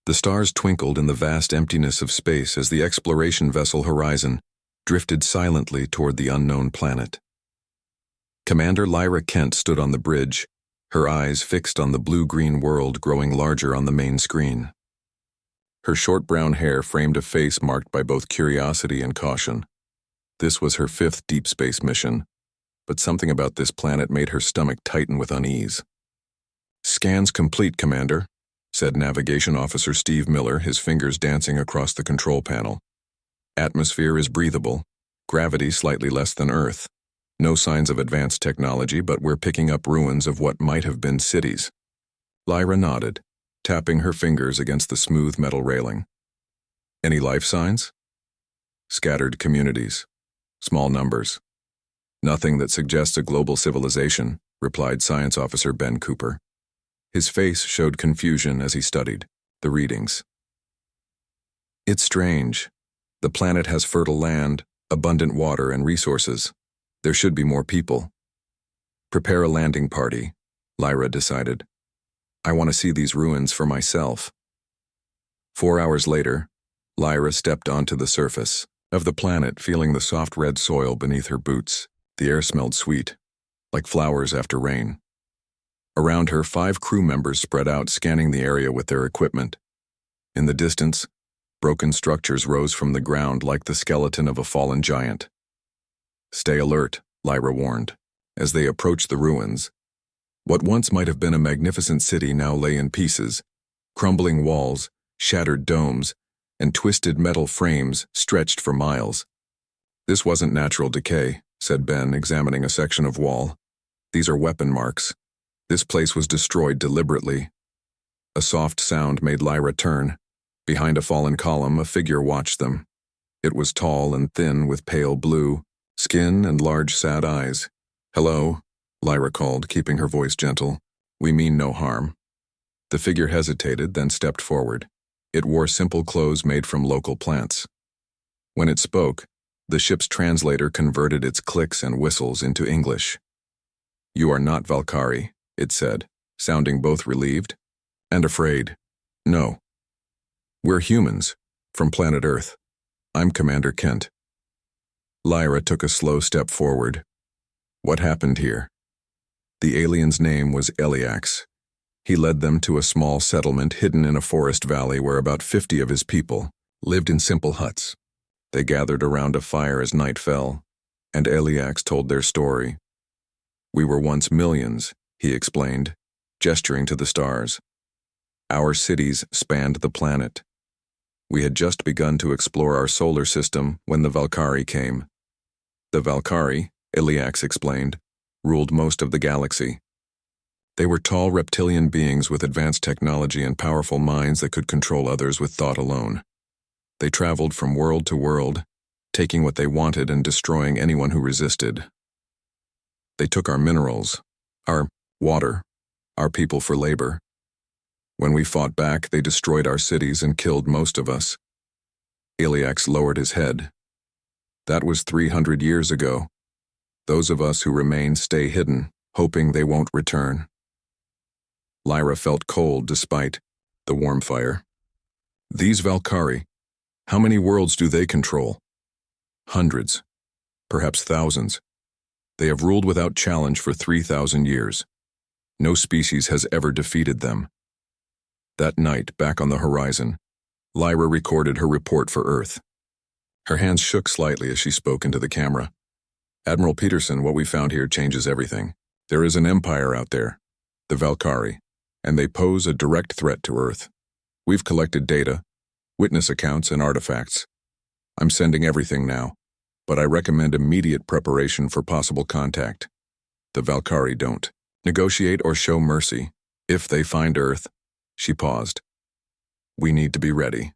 The stars twinkled in the vast emptiness of space as the exploration vessel Horizon drifted silently toward the unknown planet. Commander Lyra Kent stood on the bridge, her eyes fixed on the blue-green world growing larger on the main screen. Her short brown hair framed a face marked by both curiosity and caution. This was her 5th deep space mission, but something about this planet made her stomach tighten with unease. "Scans complete, Commander," said Navigation Officer Steve Miller, his fingers dancing across the control panel. "Atmosphere is breathable, gravity slightly less than Earth. No signs of advanced technology, but we're picking up ruins of what might have been cities." Lyra nodded, tapping her fingers against the smooth metal railing. "Any life signs?" "Scattered communities. Small numbers. Nothing that suggests a global civilization," replied Science Officer Ben Cooper. His face showed confusion as he studied the readings. "It's strange. The planet has fertile land, abundant water, and resources. There should be more people. Prepare a landing party," Lyra decided. "I want to see these ruins for myself." 4 hours later, Lyra stepped onto the surface of the planet, feeling the soft red soil beneath her boots. The air smelled sweet, like flowers after rain. Around her, 5 crew members spread out, scanning the area with their equipment. In the distance, broken structures rose from the ground like the skeleton of a fallen giant. "Stay alert," Lyra warned, as they approached the ruins. What once might have been a magnificent city now lay in pieces, crumbling walls, shattered domes, and twisted metal frames stretched for miles. "This wasn't natural decay," said Ben, examining a section of wall. "These are weapon marks. This place was destroyed deliberately." A soft sound made Lyra turn. Behind a fallen column, a figure watched them. It was tall and thin, with pale blue skin and large, sad eyes. "Hello," Lyra called, keeping her voice gentle. "We mean no harm." The figure hesitated, then stepped forward. It wore simple clothes made from local plants. When it spoke, the ship's translator converted its clicks and whistles into English. "You are not Valkyrie," it said, sounding both relieved and afraid. "No. We're humans, from planet Earth. I'm Commander Kent." Lyra took a slow step forward. "What happened here?" The alien's name was Eliax. He led them to a small settlement hidden in a forest valley where about 50 of his people lived in simple huts. They gathered around a fire as night fell, and Eliax told their story. "We were once millions," he explained, gesturing to the stars. "Our cities spanned the planet. We had just begun to explore our solar system when the Valkyrie came. The Valkyrie," Eliax explained, "ruled most of the galaxy. They were tall reptilian beings with advanced technology and powerful minds that could control others with thought alone. They traveled from world to world, taking what they wanted and destroying anyone who resisted. They took our minerals, our water, our people for labor. When we fought back, they destroyed our cities and killed most of us." Eliax lowered his head. "That was 300 years ago. Those of us who remain stay hidden, hoping they won't return." Lyra felt cold despite the warm fire. "These Valkyrie, how many worlds do they control?" "Hundreds, perhaps thousands. They have ruled without challenge for 3,000 years. No species has ever defeated them." That night, back on the horizon, Lyra recorded her report for Earth. Her hands shook slightly as she spoke into the camera. "Admiral Peterson, what we found here changes everything. There is an empire out there, the Valkyrie, and they pose a direct threat to Earth. We've collected data, witness accounts, and artifacts. I'm sending everything now, but I recommend immediate preparation for possible contact. The Valkyrie don't negotiate or show mercy. If they find Earth..." She paused. "We need to be ready."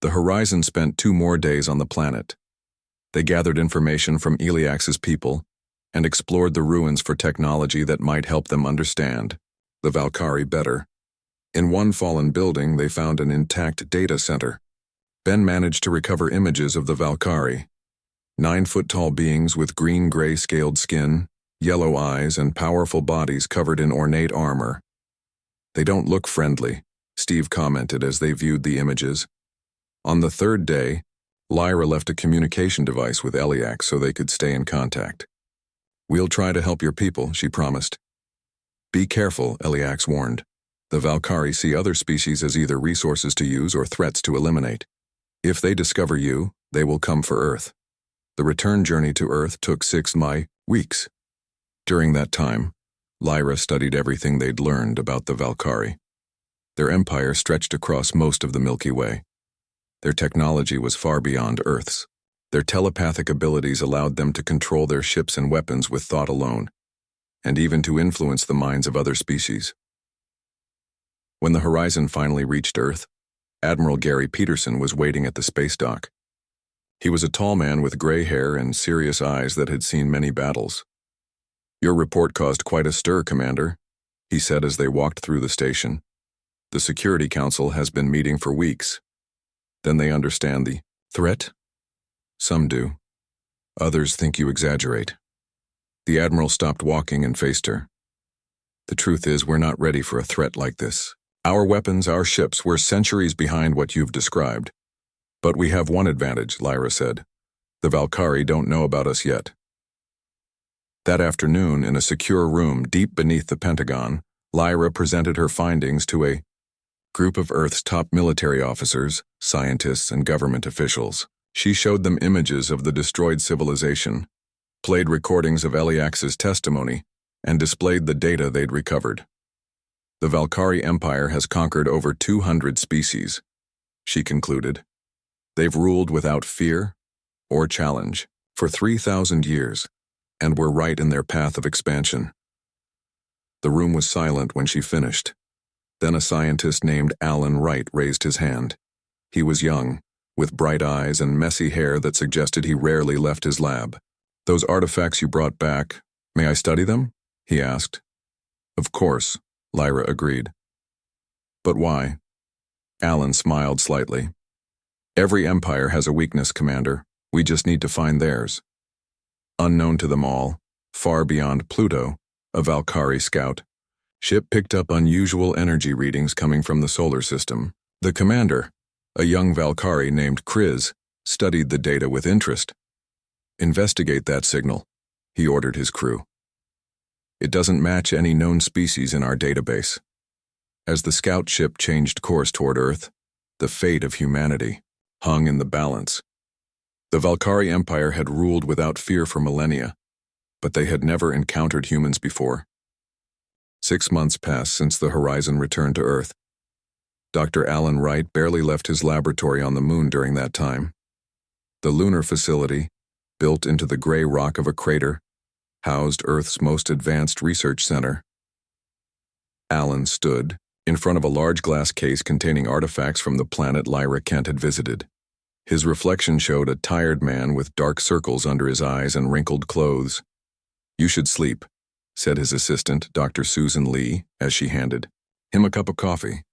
The Horizon spent 2 more days on the planet. They gathered information from Eliax's people and explored the ruins for technology that might help them understand the Valkyrie better. In one fallen building, they found an intact data center. Ben managed to recover images of the Valkyrie. 9-foot-tall beings with green-gray scaled skin, yellow eyes, and powerful bodies covered in ornate armor. "They don't look friendly," Steve commented as they viewed the images. On the third day, Lyra left a communication device with Eliax so they could stay in contact. "We'll try to help your people," she promised. "Be careful," Eliax warned. "The Valkyrie see other species as either resources to use or threats to eliminate. If they discover you, they will come for Earth." The return journey to Earth took 6 weeks. During that time, Lyra studied everything they'd learned about the Valkyrie. Their empire stretched across most of the Milky Way. Their technology was far beyond Earth's. Their telepathic abilities allowed them to control their ships and weapons with thought alone, and even to influence the minds of other species. When the Horizon finally reached Earth, Admiral Gary Peterson was waiting at the space dock. He was a tall man with gray hair and serious eyes that had seen many battles. "Your report caused quite a stir, Commander," he said as they walked through the station. "The Security Council has been meeting for weeks. Then they understand the threat? Some do. Others think you exaggerate." The Admiral stopped walking and faced her. "The truth is, we're not ready for a threat like this. Our weapons, our ships, we're centuries behind what you've described. But we have one advantage," Lyra said. "The Valkyrie don't know about us yet." That afternoon, in a secure room deep beneath the Pentagon, Lyra presented her findings to a group of Earth's top military officers, scientists, and government officials. She showed them images of the destroyed civilization, played recordings of Eliax's testimony, and displayed the data they'd recovered. "The Valkyrie Empire has conquered over 200 species," she concluded. "They've ruled without fear or challenge for 3,000 years, and were right in their path of expansion." The room was silent when she finished. Then a scientist named Alan Wright raised his hand. He was young, with bright eyes and messy hair that suggested he rarely left his lab. "Those artifacts you brought back, may I study them?" he asked. "Of course," Lyra agreed. "But why?" Alan smiled slightly. "Every empire has a weakness, Commander. We just need to find theirs." Unknown to them all, far beyond Pluto, a Valkyrie scout ship picked up unusual energy readings coming from the solar system. The commander, a young Valkyrie named Kriz, studied the data with interest. "Investigate that signal," he ordered his crew. "It doesn't match any known species in our database." As the scout ship changed course toward Earth, the fate of humanity hung in the balance. The Valkyrie Empire had ruled without fear for millennia, but they had never encountered humans before. 6 months passed since the Horizon returned to Earth. Dr. Alan Wright barely left his laboratory on the Moon during that time. The lunar facility, built into the gray rock of a crater, housed Earth's most advanced research center. Alan stood in front of a large glass case containing artifacts from the planet Lyra Kent had visited. His reflection showed a tired man with dark circles under his eyes and wrinkled clothes. "You should sleep," said his assistant, Dr. Susan Lee, as she handed him a cup of coffee.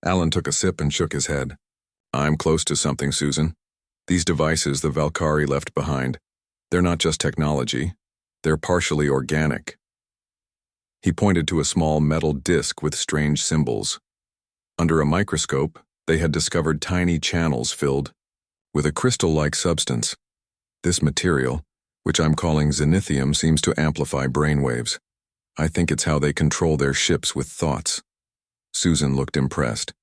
Alan took a sip and shook his head. "I'm close to something, Susan. These devices the Valkyrie left behind, they're not just technology, they're partially organic." He pointed to a small metal disc with strange symbols. Under a microscope, they had discovered tiny channels filled with a crystal-like substance. "This material, which I'm calling zenithium, seems to amplify brainwaves. I think it's how they control their ships with thoughts." Susan looked impressed.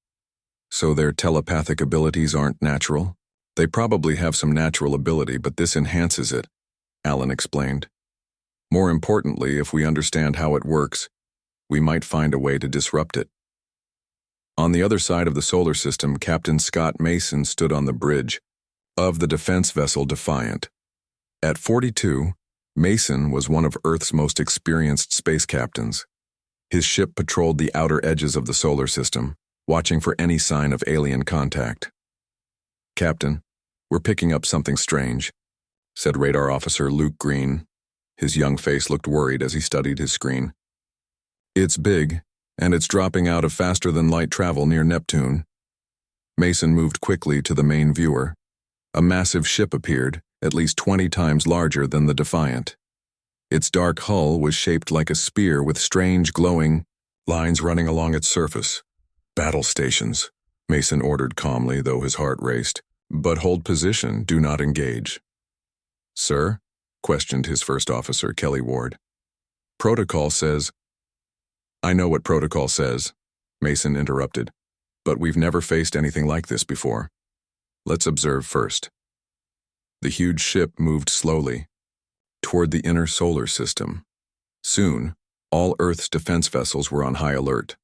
"So their telepathic abilities aren't natural?" "They probably have some natural ability, but this enhances it," Alan explained. "More importantly, if we understand how it works, we might find a way to disrupt it." On the other side of the solar system, Captain Scott Mason stood on the bridge of the defense vessel Defiant. At 42, Mason was one of Earth's most experienced space captains. His ship patrolled the outer edges of the solar system, watching for any sign of alien contact. "Captain, we're picking up something strange," said Radar Officer Luke Green. His young face looked worried as he studied his screen. "It's big, and it's dropping out of faster-than-light travel near Neptune." Mason moved quickly to the main viewer. A massive ship appeared, at least 20 times larger than the Defiant. Its dark hull was shaped like a spear with strange glowing lines running along its surface. Battle stations, Mason ordered calmly, though his heart raced. But hold position, do not engage. Sir? Questioned his first officer, Kelly Ward. Protocol says... I know what protocol says, Mason interrupted, but we've never faced anything like this before. Let's observe first. The huge ship moved slowly toward the inner solar system. Soon, all Earth's defense vessels were on high alert.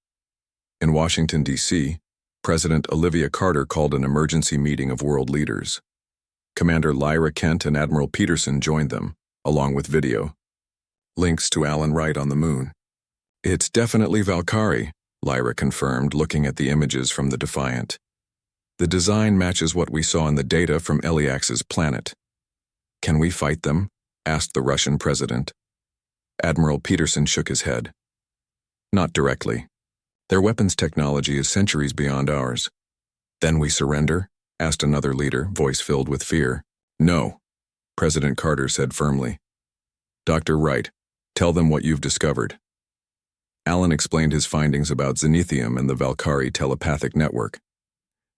In Washington, D.C., President Olivia Carter called an emergency meeting of world leaders. Commander Lyra Kent and Admiral Peterson joined them, along with video. Links to Alan Wright on the moon. It's definitely Valkyrie, Lyra confirmed, looking at the images from the Defiant. The design matches what we saw in the data from Eliax's planet. Can we fight them? Asked the Russian president. Admiral Peterson shook his head. Not directly. Their weapons technology is centuries beyond ours. Then we surrender? Asked another leader, voice filled with fear. No, President Carter said firmly. Dr. Wright, tell them what you've discovered. Alan explained his findings about Zenithium and the Valkyrie telepathic network.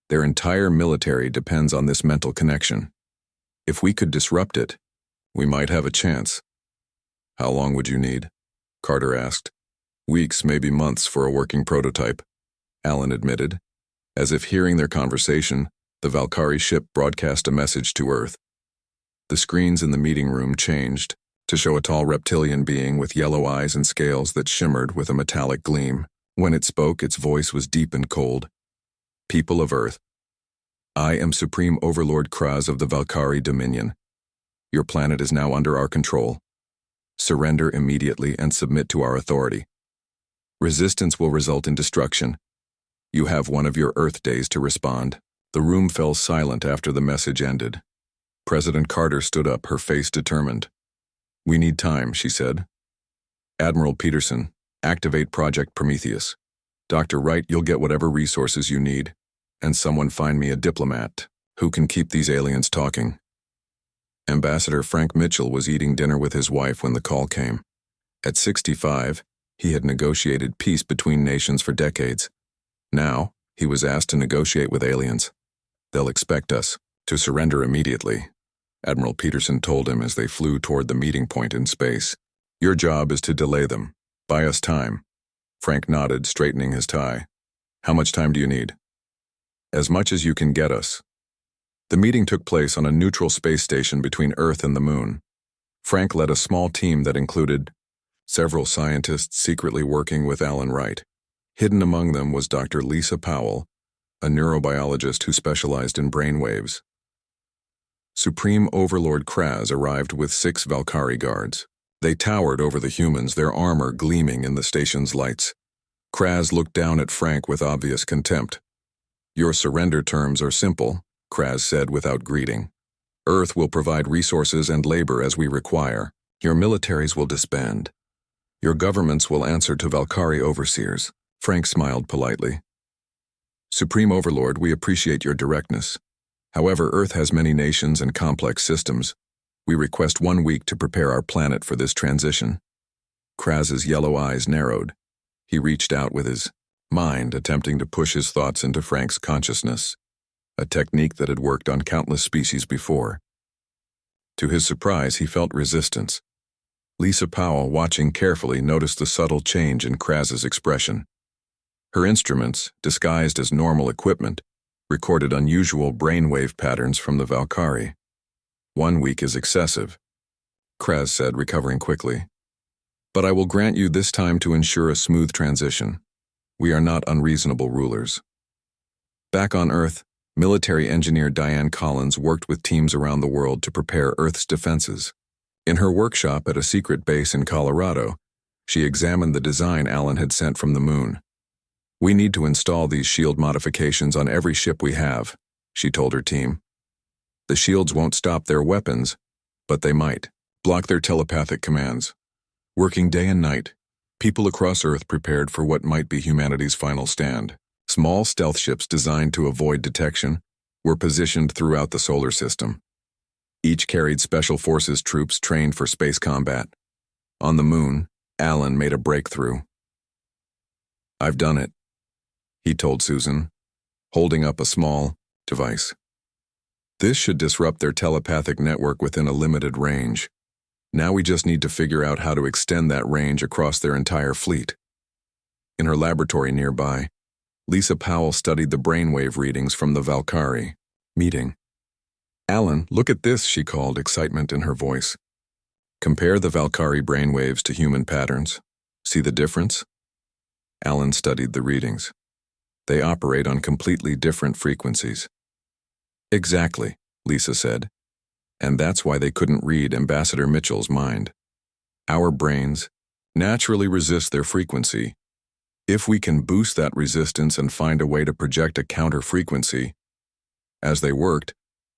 Their entire military depends on this mental connection. If we could disrupt it, we might have a chance. How long would you need? Carter asked. Weeks, maybe months for a working prototype, Alan admitted. As if hearing their conversation, the Valkyrie ship broadcast a message to Earth. The screens in the meeting room changed to show a tall reptilian being with yellow eyes and scales that shimmered with a metallic gleam. When it spoke, its voice was deep and cold. People of Earth, I am Supreme Overlord Kraz of the Valkyrie Dominion. Your planet is now under our control. Surrender immediately and submit to our authority. Resistance will result in destruction. You have one of your Earth days to respond. The room fell silent after the message ended. President Carter stood up, her face determined. We need time, she said. Admiral Peterson, activate Project Prometheus. Dr. Wright, you'll get whatever resources you need. And someone find me a diplomat who can keep these aliens talking. Ambassador Frank Mitchell was eating dinner with his wife when the call came. At 65, he had negotiated peace between nations for decades. Now, he was asked to negotiate with aliens. They'll expect us to surrender immediately, Admiral Peterson told him as they flew toward the meeting point in space. Your job is to delay them. Buy us time. Frank nodded, straightening his tie. How much time do you need? As much as you can get us. The meeting took place on a neutral space station between Earth and the Moon. Frank led a small team that included several scientists secretly working with Alan Wright. Hidden among them was Dr. Lisa Powell, a neurobiologist who specialized in brainwaves. Supreme Overlord Kraz arrived with 6 Valkyrie guards. They towered over the humans, their armor gleaming in the station's lights. Kraz looked down at Frank with obvious contempt. Your surrender terms are simple, Kraz said without greeting. Earth will provide resources and labor as we require. Your militaries will disband. Your governments will answer to Valkyrie overseers. Frank smiled politely. Supreme Overlord, we appreciate your directness. However, Earth has many nations and complex systems. We request 1 week to prepare our planet for this transition. Kraz's yellow eyes narrowed. He reached out with his mind, attempting to push his thoughts into Frank's consciousness, a technique that had worked on countless species before. To his surprise, he felt resistance. Lisa Powell, watching carefully, noticed the subtle change in Kraz's expression. Her instruments, disguised as normal equipment, recorded unusual brainwave patterns from the Valkyrie. 1 week is excessive, Kraz said, recovering quickly. But I will grant you this time to ensure a smooth transition. We are not unreasonable rulers. Back on Earth, military engineer Diane Collins worked with teams around the world to prepare Earth's defenses. In her workshop at a secret base in Colorado, she examined the design Alan had sent from the moon. We need to install these shield modifications on every ship we have, she told her team. The shields won't stop their weapons, but they might block their telepathic commands. Working day and night, people across Earth prepared for what might be humanity's final stand. Small stealth ships designed to avoid detection were positioned throughout the solar system. Each carried special forces troops trained for space combat. On the moon, Alan made a breakthrough. I've done it. he told Susan, holding up a small device. This should disrupt their telepathic network within a limited range. Now we just need to figure out how to extend that range across their entire fleet. In her laboratory nearby, Lisa Powell studied the brainwave readings from the Valkyrie meeting. "Alan, look at this," she called, excitement in her voice. "Compare the Valkyrie brainwaves to human patterns. See the difference?" Alan studied the readings. They operate on completely different frequencies. "Exactly," Lisa said. "And that's why they couldn't read Ambassador Mitchell's mind. Our brains naturally resist their frequency. If we can boost that resistance and find a way to project a counter-frequency." As they worked,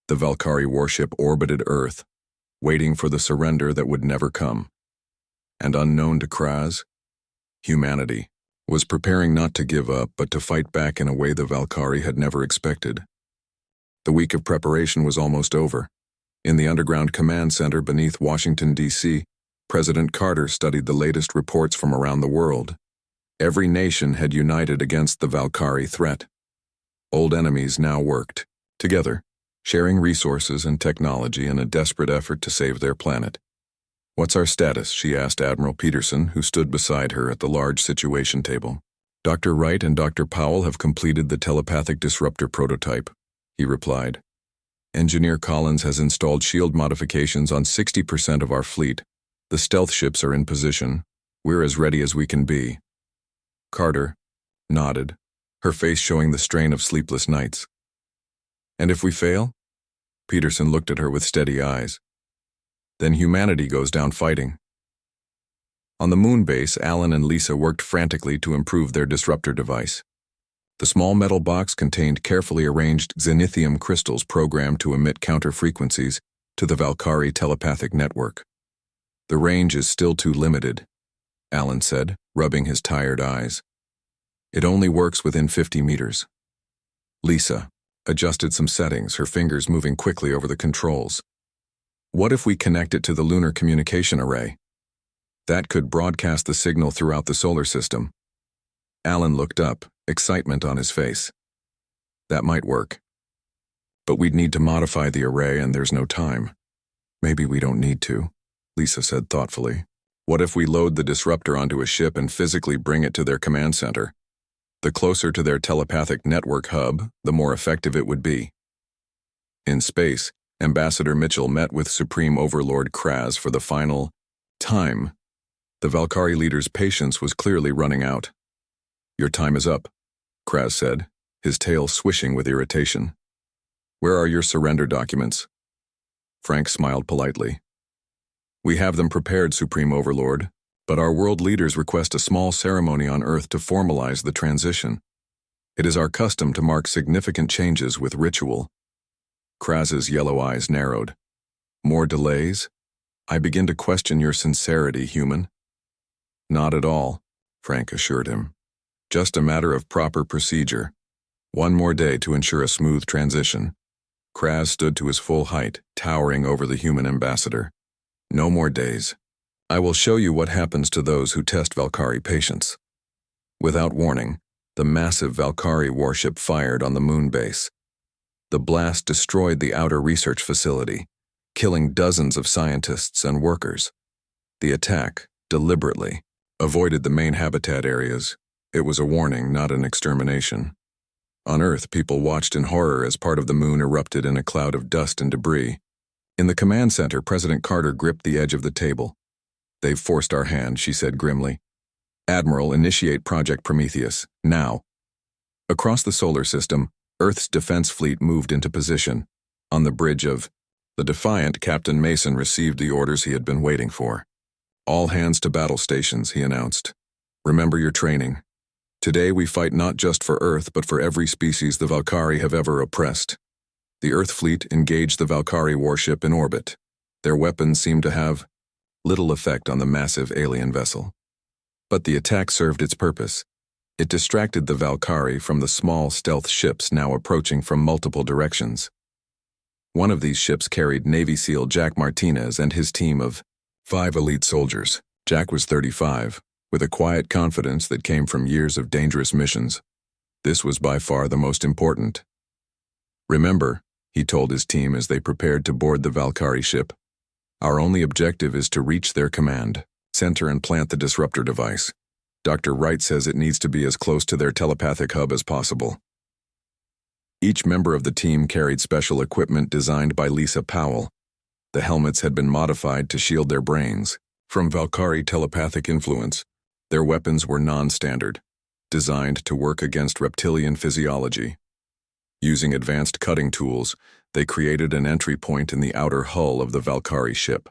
the Valkyrie warship orbited Earth, waiting for the surrender that would never come. And unknown to Kraz, humanity was preparing not to give up but to fight back in a way the Valkyrie had never expected. The week of preparation was almost over. In the underground command center beneath Washington, D.C., President Carter studied the latest reports from around the world. Every nation had united against the Valkyrie threat. Old enemies now worked together, sharing resources and technology in a desperate effort to save their planet. "What's our status?" she asked Admiral Peterson, who stood beside her at the large situation table. "Dr. Wright and Dr. Powell have completed the telepathic disruptor prototype," he replied. "Engineer Collins has installed shield modifications on 60% of our fleet. The stealth ships are in position. We're as ready as we can be." Carter nodded, her face showing the strain of sleepless nights. "And if we fail?" Peterson looked at her with steady eyes. "Then humanity goes down fighting." On the moon base, Alan and Lisa worked frantically to improve their disruptor device. The small metal box contained carefully arranged xenithium crystals programmed to emit counter-frequencies to the Valkyrie telepathic network. "The range is still too limited," Alan said, rubbing his tired eyes. "It only works within 50 meters. Lisa adjusted some settings, her fingers moving quickly over the controls. "What if we connect it to the lunar communication array? That could broadcast the signal throughout the solar system." Alan looked up, excitement on his face. "That might work. But we'd need to modify the array, and there's no time." "Maybe we don't need to," Lisa said thoughtfully. "What if we load the disruptor onto a ship and physically bring it to their command center? The closer to their telepathic network hub, the more effective it would be." In space, Ambassador Mitchell met with Supreme Overlord Kraz for the final time. The Valkyrie leader's patience was clearly running out. "Your time is up," Kraz said, his tail swishing with irritation. "Where are your surrender documents?" Frank smiled politely. "We have them prepared, Supreme Overlord, but our world leaders request a small ceremony on Earth to formalize the transition. It is our custom to mark significant changes with ritual." Kraz's yellow eyes narrowed. "More delays? I begin to question your sincerity, human." "Not at all," Frank assured him. "Just a matter of proper procedure. One more day to ensure a smooth transition." Kraz stood to his full height, towering over the human ambassador. "No more days. I will show you what happens to those who test Valkyrie patience." Without warning, the massive Valkyrie warship fired on the moon base. The blast destroyed the outer research facility, killing dozens of scientists and workers. The attack, deliberately, avoided the main habitat areas. It was a warning, not an extermination. On Earth, people watched in horror as part of the moon erupted in a cloud of dust and debris. In the command center, President Carter gripped the edge of the table. "They've forced our hand," she said grimly. "Admiral, initiate Project Prometheus, now." Across the solar system, Earth's defense fleet moved into position. On the bridge of the Defiant, Captain Mason received the orders he had been waiting for. "All hands to battle stations," he announced. "Remember your training. Today we fight not just for Earth, but for every species the Valkyrie have ever oppressed." The Earth fleet engaged the Valkyrie warship in orbit. Their weapons seemed to have little effect on the massive alien vessel. But the attack served its purpose. It distracted the Valkyrie from the small stealth ships now approaching from multiple directions. One of these ships carried Navy SEAL Jack Martinez and his team of 5 elite soldiers. Jack was 35, with a quiet confidence that came from years of dangerous missions. This was by far the most important. "Remember," he told his team as they prepared to board the Valkyrie ship, "our only objective is to reach their command center and plant the disruptor device. Dr. Wright says it needs to be as close to their telepathic hub as possible." Each member of the team carried special equipment designed by Lisa Powell. The helmets had been modified to shield their brains from Valkyrie telepathic influence. Their weapons were non-standard, designed to work against reptilian physiology. Using advanced cutting tools, they created an entry point in the outer hull of the Valkyrie ship.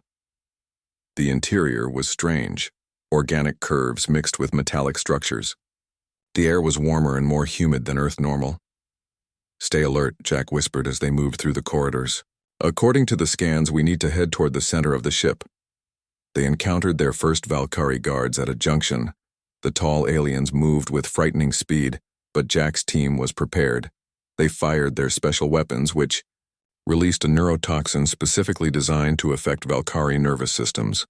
The interior was strange, organic curves mixed with metallic structures. The air was warmer and more humid than Earth normal. "Stay alert," Jack whispered as they moved through the corridors. "According to the scans, we need to head toward the center of the ship." They encountered their first Valkyrie guards at a junction. The tall aliens moved with frightening speed, but Jack's team was prepared. They fired their special weapons, which released a neurotoxin specifically designed to affect Valkyrie nervous systems.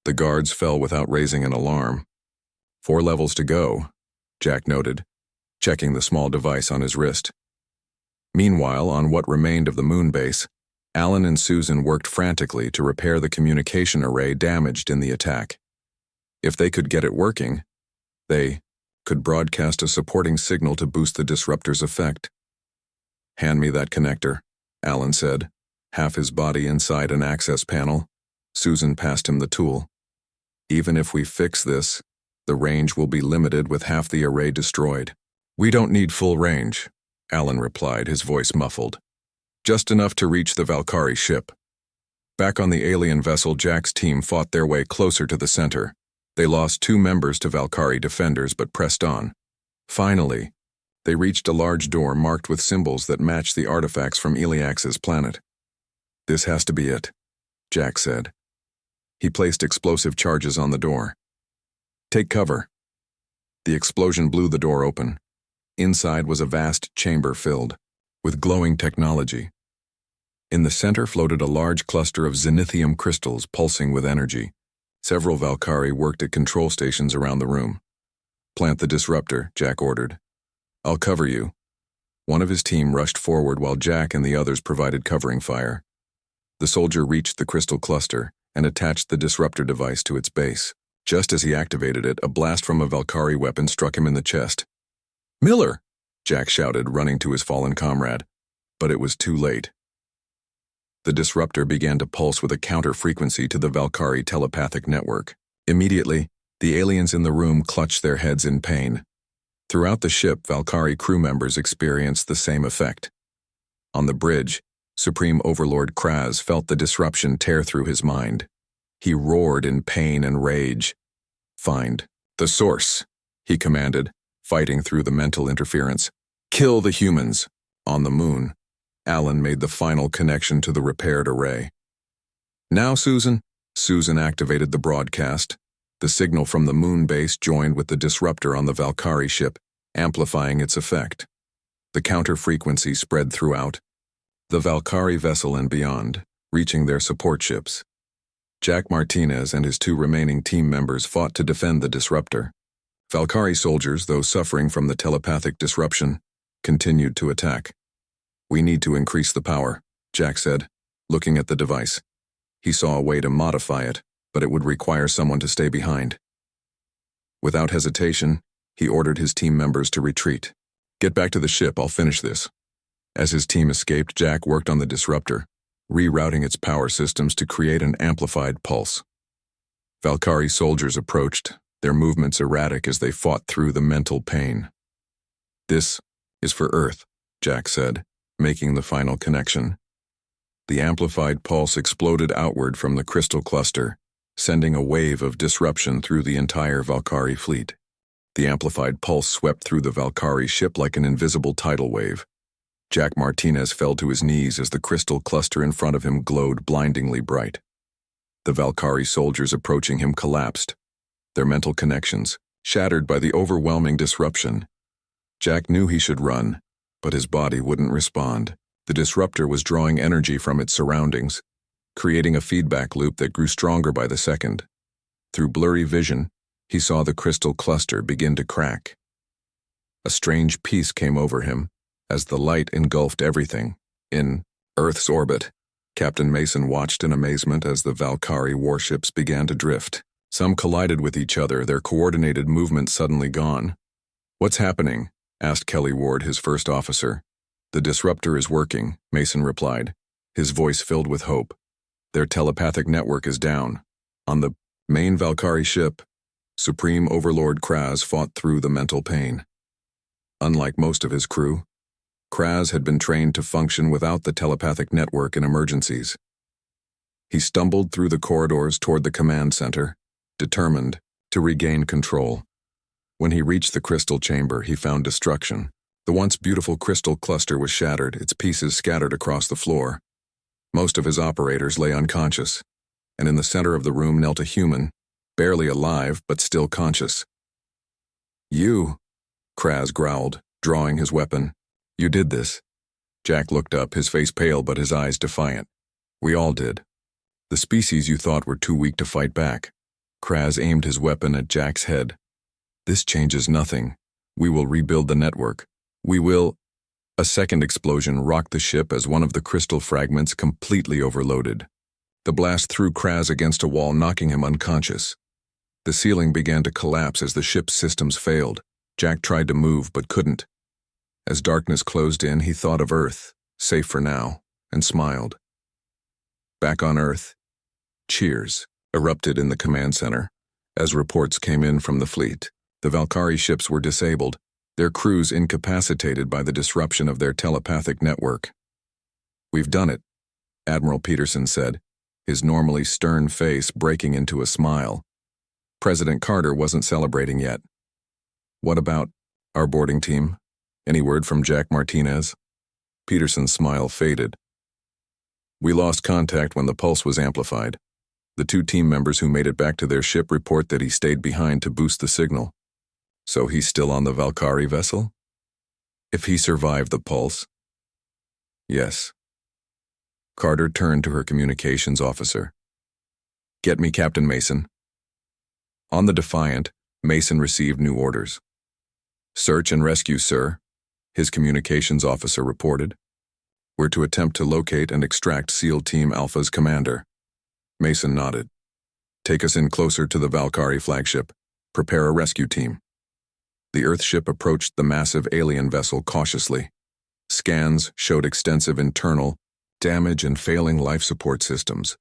The guards fell without raising an alarm. 4 levels to go, Jack noted, checking the small device on his wrist. Meanwhile, on what remained of the moon base, Alan and Susan worked frantically to repair the communication array damaged in the attack. If they could get it working, they could broadcast a supporting signal to boost the disruptor's effect. "Hand me that connector," Alan said, half his body inside an access panel. Susan passed him the tool. "Even if we fix this, the range will be limited with half the array destroyed." "We don't need full range," Alan replied, his voice muffled. "Just enough to reach the Valkyrie ship." Back on the alien vessel, Jack's team fought their way closer to the center. They lost 2 members to Valkyrie defenders but pressed on. Finally, they reached a large door marked with symbols that matched the artifacts from Eliax's planet. "This has to be it," Jack said. He placed explosive charges on the door. "Take cover." The explosion blew the door open. Inside was a vast chamber filled with glowing technology. In the center floated a large cluster of zenithium crystals pulsing with energy. Several Valkyrie worked at control stations around the room. "Plant the disruptor," Jack ordered. "I'll cover you." One of his team rushed forward while Jack and the others provided covering fire. The soldier reached the crystal cluster and attached the disruptor device to its base. Just as he activated it, a blast from a Valkyrie weapon struck him in the chest. "Miller!" Jack shouted, running to his fallen comrade. But it was too late. The disruptor began to pulse with a counter-frequency to the Valkyrie telepathic network. Immediately, the aliens in the room clutched their heads in pain. Throughout the ship, Valkyrie crew members experienced the same effect. On the bridge, Supreme Overlord Kraz felt the disruption tear through his mind. He roared in pain and rage. "Find the source," he commanded, fighting through the mental interference. "Kill the humans." On the moon, Alan made the final connection to the repaired array. "Now, Susan." Susan activated the broadcast. The signal from the moon base joined with the disruptor on the Valkyrie ship, amplifying its effect. The counter-frequency spread throughout the Valkyrie vessel and beyond, reaching their support ships. Jack Martinez and his 2 remaining team members fought to defend the disruptor. Valkyrie soldiers, though suffering from the telepathic disruption, continued to attack. "We need to increase the power," Jack said, looking at the device. He saw a way to modify it, but it would require someone to stay behind. Without hesitation, he ordered his team members to retreat. "Get back to the ship, I'll finish this." As his team escaped, Jack worked on the disruptor, rerouting its power systems to create an amplified pulse. Valkyrie soldiers approached, their movements erratic as they fought through the mental pain. "This is for Earth," Jack said, making the final connection. The amplified pulse exploded outward from the crystal cluster, sending a wave of disruption through the entire Valkyrie fleet. The amplified pulse swept through the Valkyrie ship like an invisible tidal wave. Jack Martinez fell to his knees as the crystal cluster in front of him glowed blindingly bright. The Valkyrie soldiers approaching him collapsed, their mental connections shattered by the overwhelming disruption. Jack knew he should run, but his body wouldn't respond. The disruptor was drawing energy from its surroundings, creating a feedback loop that grew stronger by the second. Through blurry vision, he saw the crystal cluster begin to crack. A strange peace came over him as the light engulfed everything. In Earth's orbit, Captain Mason watched in amazement as the Valkyrie warships began to drift. Some collided with each other, their coordinated movement suddenly gone. "What's happening?" asked Kelly Ward, his first officer. "The disruptor is working," Mason replied, his voice filled with hope. "Their telepathic network is down." On the main Valkyrie ship, Supreme Overlord Kraz fought through the mental pain. Unlike most of his crew, Kraz had been trained to function without the telepathic network in emergencies. He stumbled through the corridors toward the command center, determined to regain control. When he reached the crystal chamber, he found destruction. The once beautiful crystal cluster was shattered, its pieces scattered across the floor. Most of his operators lay unconscious, and in the center of the room knelt a human, barely alive but still conscious. "You," Kraz growled, drawing his weapon. "You did this." Jack looked up, his face pale but his eyes defiant. "We all did. The species you thought were too weak to fight back." Kraz aimed his weapon at Jack's head. "This changes nothing. We will rebuild the network. We will—" A second explosion rocked the ship as one of the crystal fragments completely overloaded. The blast threw Kraz against a wall, knocking him unconscious. The ceiling began to collapse as the ship's systems failed. Jack tried to move but couldn't. As darkness closed in, he thought of Earth, safe for now, and smiled. Back on Earth, cheers erupted in the command center as reports came in from the fleet. The Valkyrie ships were disabled, their crews incapacitated by the disruption of their telepathic network. "We've done it," Admiral Peterson said, his normally stern face breaking into a smile. President Carter wasn't celebrating yet. "What about our boarding team? Any word from Jack Martinez?" Peterson's smile faded. "We lost contact when the pulse was amplified. The two team members who made it back to their ship report that he stayed behind to boost the signal." "So he's still on the Valkyrie vessel?" "If he survived the pulse." "Yes." Carter turned to her communications officer. "Get me Captain Mason." On the Defiant, Mason received new orders. "Search and rescue, sir," his communications officer reported. "We're to attempt to locate and extract SEAL Team Alpha's commander." Mason nodded. "Take us in closer to the Valkyrie flagship. Prepare a rescue team." The Earthship approached the massive alien vessel cautiously. Scans showed extensive internal damage and failing life support systems.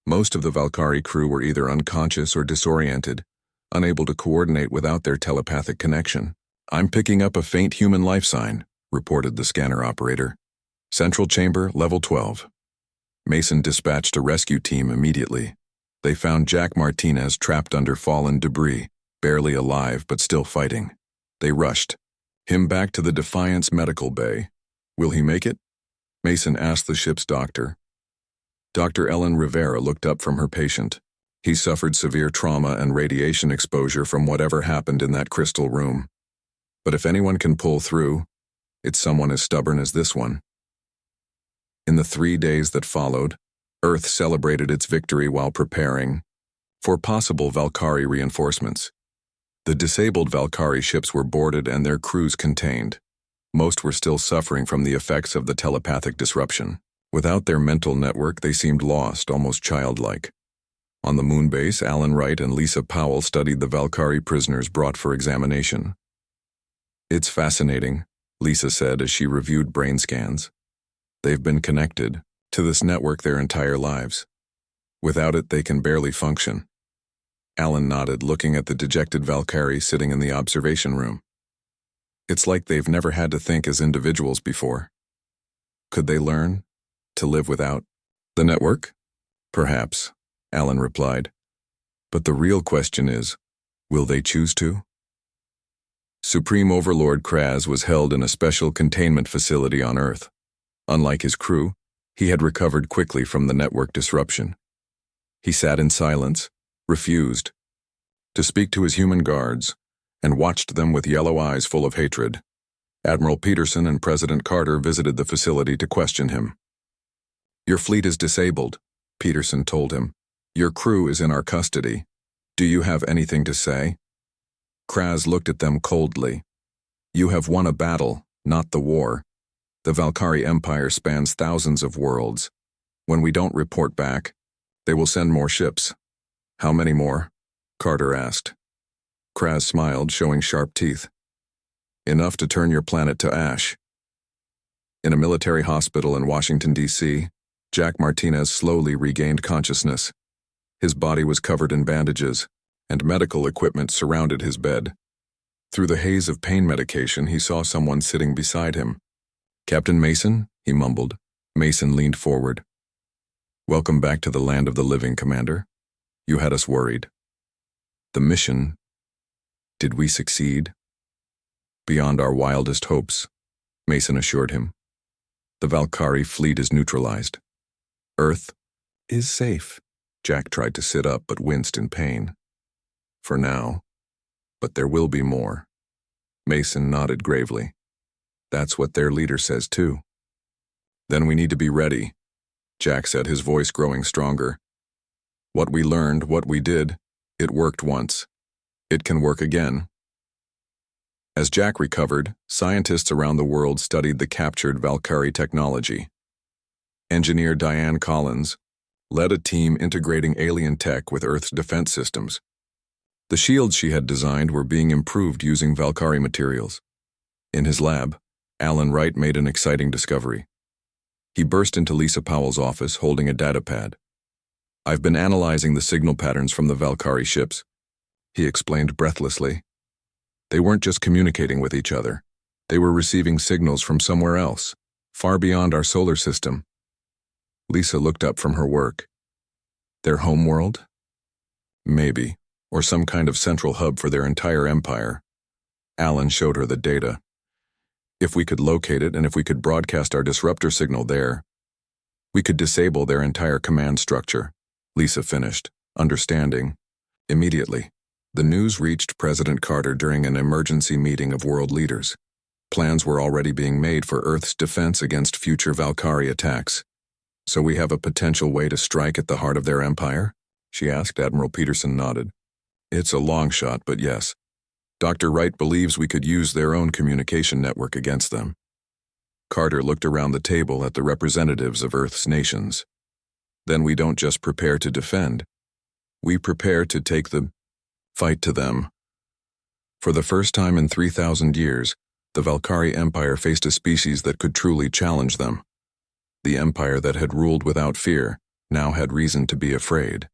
Most of the Valkyrie crew were either unconscious or disoriented, unable to coordinate without their telepathic connection. "I'm picking up a faint human life sign," reported the scanner operator. "Central chamber, level 12. Mason dispatched a rescue team immediately. They found Jack Martinez trapped under fallen debris, barely alive but still fighting. They rushed him back to the Defiant's medical bay. "Will he make it?" Mason asked the ship's doctor. Dr. Ellen Rivera looked up from her patient. He suffered severe trauma and radiation exposure from whatever happened in that crystal room. But if anyone can pull through, it's someone as stubborn as this one. In the 3 days that followed, Earth celebrated its victory while preparing for possible Valkyrie reinforcements. The disabled Valkyrie ships were boarded and their crews contained. Most were still suffering from the effects of the telepathic disruption. Without their mental network, they seemed lost, almost childlike. On the moon base, Alan Wright and Lisa Powell studied the Valkyrie prisoners brought for examination. "It's fascinating," Lisa said as she reviewed brain scans. "They've been connected to this network their entire lives. Without it, they can barely function." Alan nodded, looking at the dejected Valkyrie sitting in the observation room. "It's like they've never had to think as individuals before. Could they learn to live without the network?" "Perhaps," Alan replied. "But the real question is, will they choose to?" Supreme Overlord Kraz was held in a special containment facility on Earth. Unlike his crew, he had recovered quickly from the network disruption. He sat in silence, refused to speak to his human guards, and watched them with yellow eyes full of hatred. Admiral Peterson and President Carter visited the facility to question him. "Your fleet is disabled," Peterson told him. "Your crew is in our custody. Do you have anything to say?" Kraz looked at them coldly. You have won a battle, not the war. The Valkyrie Empire spans thousands of worlds. When we don't report back, they will send more ships. How many more? Carter asked. Kraz smiled, showing sharp teeth. Enough to turn your planet to ash. In a military hospital in Washington, D.C., Jack Martinez slowly regained consciousness. His body was covered in bandages, and medical equipment surrounded his bed. Through the haze of pain medication, he saw someone sitting beside him. Captain Mason? He mumbled. Mason leaned forward. Welcome back to the land of the living, Commander. You had us worried. The mission, did we succeed? Beyond our wildest hopes, Mason assured him. The Valkyrie fleet is neutralized. Earth is safe. Jack tried to sit up but winced in pain. For now, but there will be more. Mason nodded gravely. That's what their leader says too. Then we need to be ready, Jack said, his voice growing stronger. What we learned, what we did, it worked once. It can work again. As Jack recovered, scientists around the world studied the captured Valkyrie technology. Engineer Diane Collins led a team integrating alien tech with Earth's defense systems. The shields she had designed were being improved using Valkyrie materials. In his lab, Alan Wright made an exciting discovery. He burst into Lisa Powell's office holding a datapad. I've been analyzing the signal patterns from the Valkyrie ships, he explained breathlessly. They weren't just communicating with each other. They were receiving signals from somewhere else, far beyond our solar system. Lisa looked up from her work. Their homeworld? Maybe, or some kind of central hub for their entire empire. Alan showed her the data. If we could locate it and if we could broadcast our disruptor signal there, we could disable their entire command structure, Lisa finished, understanding. Immediately, the news reached President Carter during an emergency meeting of world leaders. Plans were already being made for Earth's defense against future Valkyrie attacks. So we have a potential way to strike at the heart of their empire? She asked. Admiral Peterson nodded. It's a long shot, but yes. Dr. Wright believes we could use their own communication network against them. Carter looked around the table at the representatives of Earth's nations. Then we don't just prepare to defend. We prepare to take the fight to them. For the first time in 3,000 years, the Valkyrie Empire faced a species that could truly challenge them. The empire that had ruled without fear now had reason to be afraid.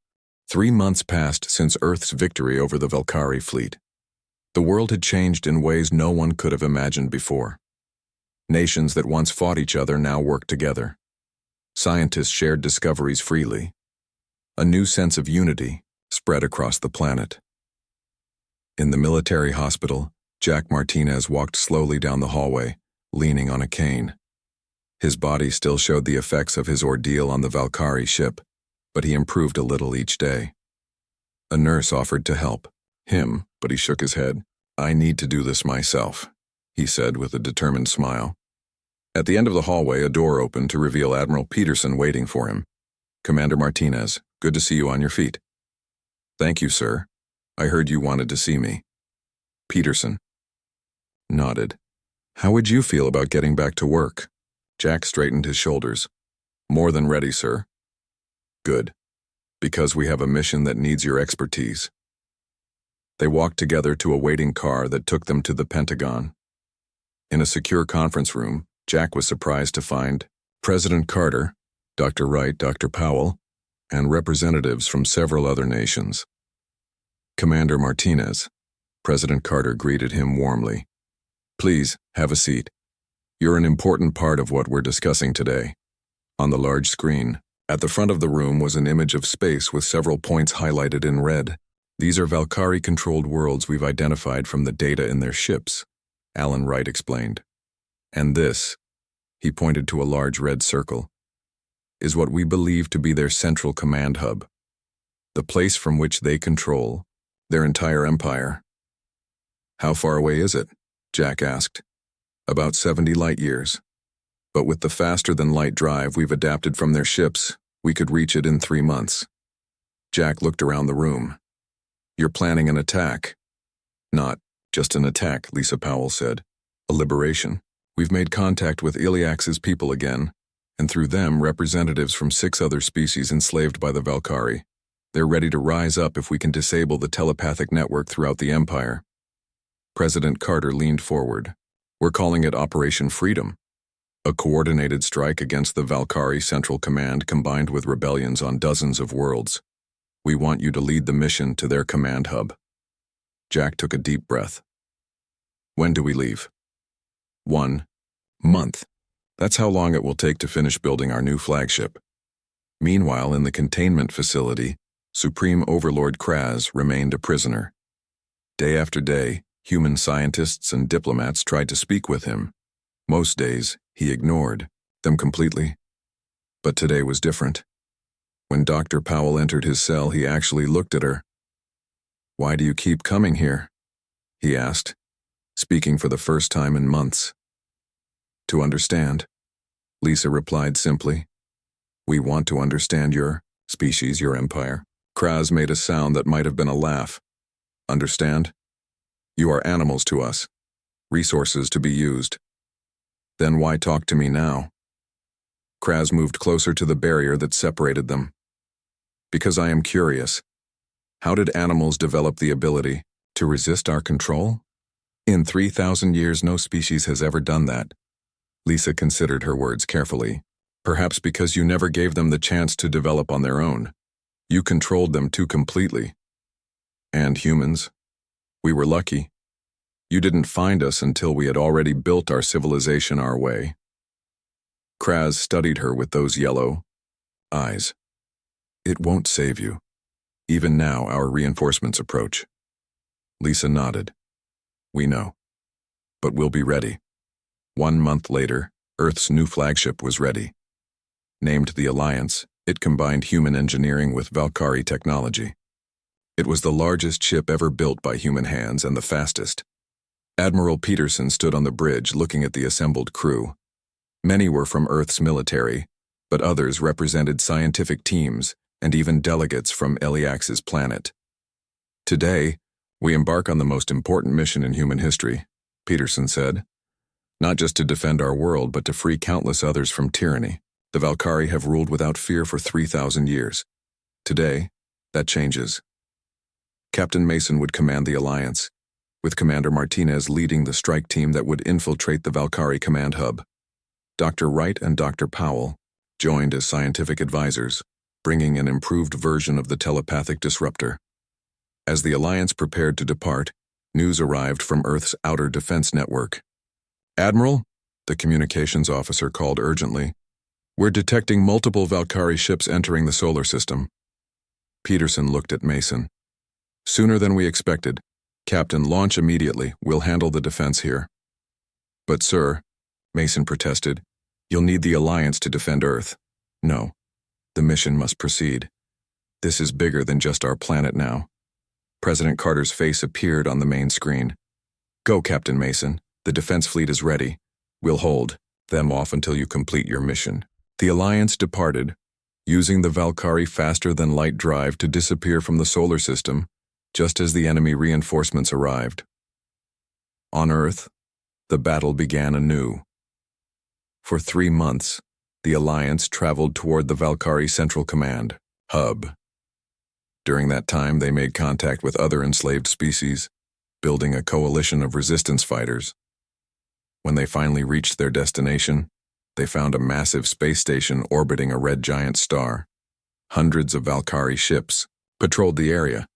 3 months passed since Earth's victory over the Valkyrie fleet. The world had changed in ways no one could have imagined before. Nations that once fought each other now worked together. Scientists shared discoveries freely. A new sense of unity spread across the planet. In the military hospital, Jack Martinez walked slowly down the hallway, leaning on a cane. His body still showed the effects of his ordeal on the Valkyrie ship, but he improved a little each day. A nurse offered to help him, but he shook his head. I need to do this myself, he said with a determined smile. At the end of the hallway, a door opened to reveal Admiral Peterson waiting for him. Commander Martinez, good to see you on your feet. Thank you, sir. I heard you wanted to see me. Peterson nodded. How would you feel about getting back to work? Jack straightened his shoulders. More than ready, sir. Good. Because we have a mission that needs your expertise. They walked together to a waiting car that took them to the Pentagon. In a secure conference room, Jack was surprised to find President Carter, Dr. Wright, Dr. Powell, and representatives from several other nations. Commander Martinez, President Carter greeted him warmly. Please, have a seat. You're an important part of what we're discussing today. On the large screen, at the front of the room was an image of space with several points highlighted in red. These are Valkyrie-controlled worlds we've identified from the data in their ships, Alan Wright explained. And this, he pointed to a large red circle, is what we believe to be their central command hub, the place from which they control their entire empire. How far away is it? Jack asked. About 70 light years. But with the faster-than-light drive we've adapted from their ships, we could reach it in 3 months. Jack looked around the room. You're planning an attack. Not just an attack, Lisa Powell said. A liberation. We've made contact with Iliax's people again, and through them representatives from 6 other species enslaved by the Valkyrie. They're ready to rise up if we can disable the telepathic network throughout the Empire. President Carter leaned forward. We're calling it Operation Freedom. A coordinated strike against the Valkyrie Central Command combined with rebellions on dozens of worlds. We want you to lead the mission to their command hub. Jack took a deep breath. When do we leave? 1 month. That's how long it will take to finish building our new flagship. Meanwhile, in the containment facility, Supreme Overlord Kraz remained a prisoner. Day after day, human scientists and diplomats tried to speak with him. Most days, he ignored them completely. But today was different. When Dr. Powell entered his cell, he actually looked at her. "Why do you keep coming here?" he asked, speaking for the first time in months. "To understand," Lisa replied simply. "We want to understand your species, your empire." Kraz made a sound that might have been a laugh. "Understand? You are animals to us, resources to be used. Then why talk to me now?" Kraz moved closer to the barrier that separated them. "Because I am curious. How did animals develop the ability to resist our control? In 3,000 years, no species has ever done that." Lisa considered her words carefully. "Perhaps because you never gave them the chance to develop on their own. You controlled them too completely. And humans? We were lucky. You didn't find us until we had already built our civilization our way." Kraz studied her with those yellow eyes. "It won't save you. Even now, our reinforcements approach." Lisa nodded. "We know. But we'll be ready." 1 month later, Earth's new flagship was ready. Named the Alliance, it combined human engineering with Valkyrie technology. It was the largest ship ever built by human hands and the fastest. Admiral Peterson stood on the bridge looking at the assembled crew. Many were from Earth's military, but others represented scientific teams and even delegates from Iliax's planet. "Today, we embark on the most important mission in human history," Peterson said. "Not just to defend our world, but to free countless others from tyranny. The Valkyrie have ruled without fear for 3,000 years. Today, that changes." Captain Mason would command the Alliance, with Commander Martinez leading the strike team that would infiltrate the Valkyrie command hub. Dr. Wright and Dr. Powell joined as scientific advisors, bringing an improved version of the telepathic disruptor. As the Alliance prepared to depart, news arrived from Earth's outer defense network. "Admiral," the communications officer called urgently, "we're detecting multiple Valkyrie ships entering the solar system." Peterson looked at Mason. "Sooner than we expected. Captain, launch immediately. We'll handle the defense here." "But sir," Mason protested, "you'll need the Alliance to defend Earth." "No. The mission must proceed. This is bigger than just our planet now." President Carter's face appeared on the main screen. "Go, Captain Mason. The defense fleet is ready. We'll hold them off until you complete your mission." The Alliance departed, using the Valkyrie faster-than-light drive to disappear from the solar system, just as the enemy reinforcements arrived. On Earth, the battle began anew. For 3 months, the Alliance traveled toward the Valkyrie Central Command hub. During that time, they made contact with other enslaved species, building a coalition of resistance fighters. When they finally reached their destination, they found a massive space station orbiting a red giant star. Hundreds of Valkyrie ships patrolled the area.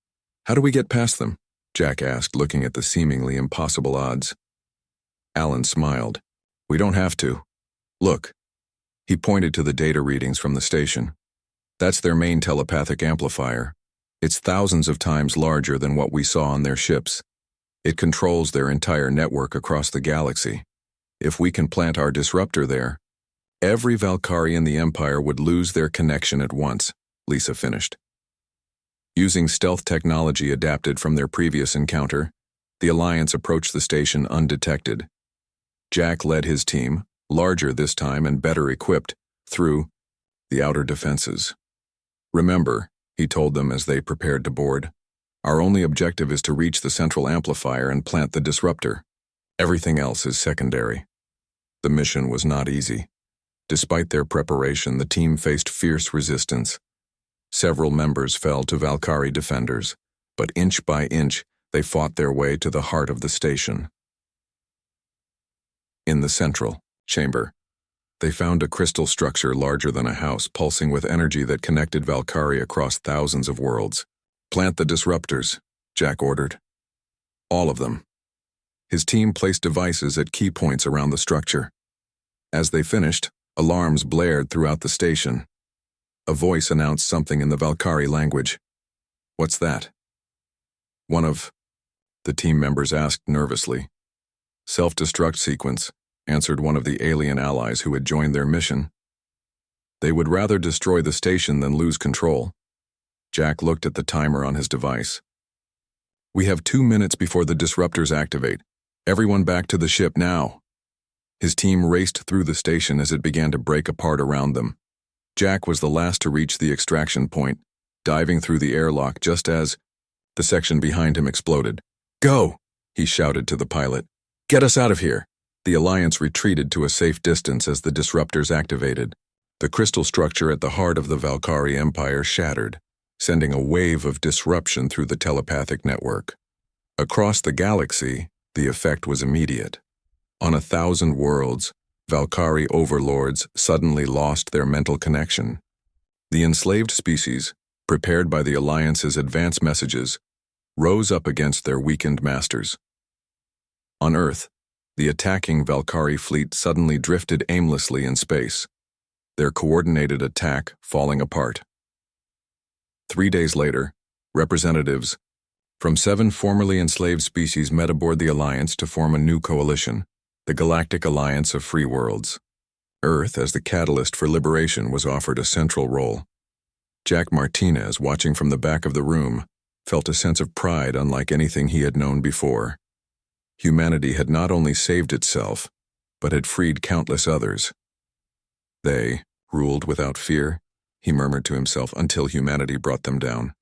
"How do we get past them?" Jack asked, looking at the seemingly impossible odds. Alan smiled. "We don't have to. Look." He pointed to the data readings from the station. "That's their main telepathic amplifier. It's thousands of times larger than what we saw on their ships. It controls their entire network across the galaxy. If we can plant our disruptor there, every Valkyrie in the Empire would lose their connection at once," Lisa finished. Using stealth technology adapted from their previous encounter, the Alliance approached the station undetected. Jack led his team, larger this time and better equipped, through the outer defenses. "Remember," he told them as they prepared to board, "our only objective is to reach the central amplifier and plant the disruptor. Everything else is secondary. The mission was not easy. Despite their preparation, the team faced fierce resistance. Several members fell to Valkyrie defenders, but inch by inch, they fought their way to the heart of the station. In the central chamber, they found a crystal structure larger than a house, pulsing with energy that connected Valkyrie across thousands of worlds. "Plant the disruptors," Jack ordered. All of them. His team placed devices at key points around the structure. As they finished, alarms blared throughout the station. A voice announced something in the Valkyrie language. "What's that?" One of the team members asked nervously. "Self-destruct sequence," answered one of the alien allies who had joined their mission. They would rather destroy the station than lose control. Jack looked at the timer on his device. "We have 2 minutes before the disruptors activate. Everyone back to the ship now." His team raced through the station as it began to break apart around them. Jack was the last to reach the extraction point, diving through the airlock just as the section behind him exploded. "Go!" he shouted to the pilot. "Get us out of here!" The Alliance retreated to a safe distance as the disruptors activated. The crystal structure at the heart of the Valkyrie Empire shattered, sending a wave of disruption through the telepathic network. Across the galaxy, the effect was immediate. On 1,000 worlds, Valkyrie overlords suddenly lost their mental connection. The enslaved species, prepared by the Alliance's advance messages, rose up against their weakened masters. On Earth, the attacking Valkyrie fleet suddenly drifted aimlessly in space, their coordinated attack falling apart. 3 days later, representatives from 7 formerly enslaved species met aboard the Alliance to form a new coalition, the Galactic Alliance of Free Worlds. Earth, as the catalyst for liberation, was offered a central role. Jack Martinez, watching from the back of the room, felt a sense of pride unlike anything he had known before. Humanity had not only saved itself, but had freed countless others. They ruled without fear, he murmured to himself, until humanity brought them down.